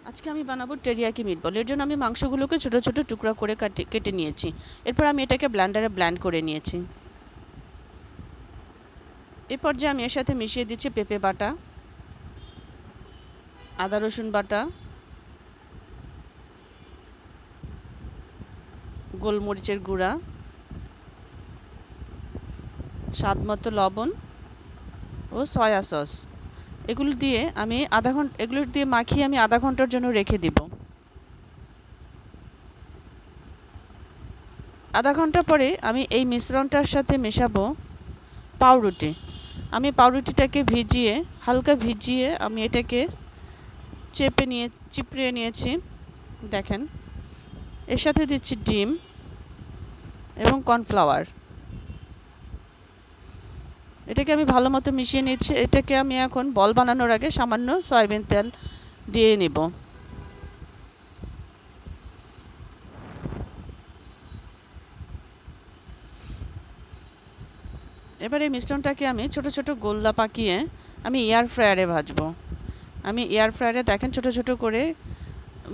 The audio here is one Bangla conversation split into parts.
আজকে আমি বানাবো টেরিয়াকি মিটবল। এর জন্য আমি মাংসগুলোকে ছোট ছোট টুকরা করে কেটে নিয়েছি। এরপর আমি এটাকে ব্লেন্ডারে ব্লেন্ড করে নিয়েছি। এই পর্যায়ে আমি এর সাথে মিশিয়ে দিচ্ছি পেঁপে বাটা, আদা রসুন বাটা, গোলমরিচের গুঁড়া, স্বাদ মতো লবণ ও সয়া সস। এগুলো দিয়ে মাখিয়ে আমি আধা ঘন্টার জন্য রেখে দিব। আধা ঘন্টা পরে আমি এই মিশ্রণটার সাথে মেশাবো পাউরুটি। আমি পাউরুটিটাকে হালকা ভিজিয়ে আমি এটাকে চিপড়ে নিয়েছি। দেখেন, এর সাথে দিচ্ছি ডিম এবং কর্নফ্লাওয়ার। এটাকে আমি ভালো মতো মিশিয়ে নিচ্ছি। এটাকে আমি এখন বল বানানোর আগে সামান্য সয়াবিন তেল দিয়ে নেব। এবার এই মিশ্রণটাকে আমি ছোট ছোট গোল্লা পাকিয়ে আমি এয়ার ফ্রায়ারে ভাজবো। আমি এয়ার ফ্রায়ারে দেখেন ছোট ছোট করে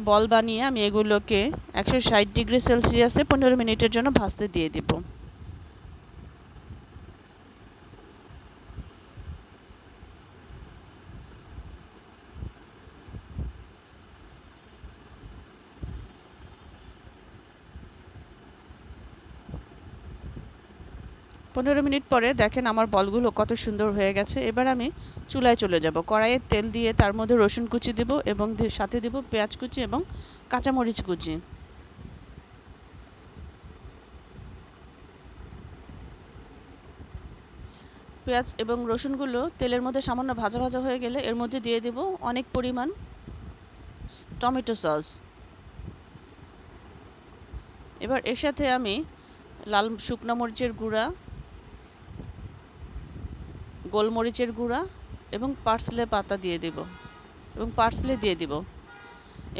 বল বানিয়ে আমি এগুলোকে 160°C 15 মিনিটের জন্য ভাজতে দিয়ে দিব। পনেরো মিনিট পরে দেখেন আমার বলগুলো কত সুন্দর হয়ে গেছে। এবার আমি চুলায় চলে যাব। কড়াইয়ে তেল দিয়ে তার মধ্যে রসুন কুচি দেব এবং সাথে দেব পেঁয়াজ কুচি এবং কাঁচামরিচ কুচি। পেঁয়াজ এবং রসুনগুলো তেলের মধ্যে সামান্য ভাজা ভাজা হয়ে গেলে এর মধ্যে দিয়ে দেব অনেক পরিমাণ টমেটো সস। এবার এর সাথে আমি লাল শুকনো মরিচের গুঁড়া, গোলমরিচের গুঁড়া এবং পার্সলে দিয়ে দেব।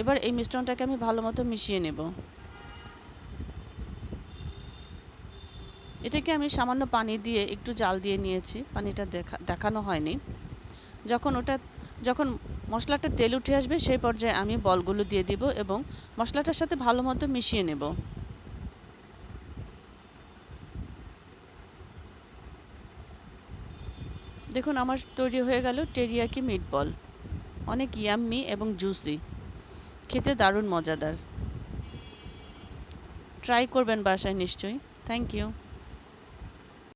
এবার এই মিশ্রণটাকে আমি ভালো মতো মিশিয়ে নেব। এটাকে আমি সামান্য পানি দিয়ে একটু জাল দিয়ে নিয়েছি। পানিটা দেখানো হয়নি। যখন মশলাটা তেল উঠে আসবে সেই পর্যায়ে আমি বলগুলো দিয়ে দিব এবং মশলাটার সাথে ভালো মতো মিশিয়ে নেব। দেখুন আমার তৈরি হয়ে গেল টেরিয়াকি মিটবল। অনেক ইয়াম্মি এবং জুসি, খেতে দারুণ মজাদার। ট্রাই করবেন বাসায় নিশ্চয়ই। Thank you.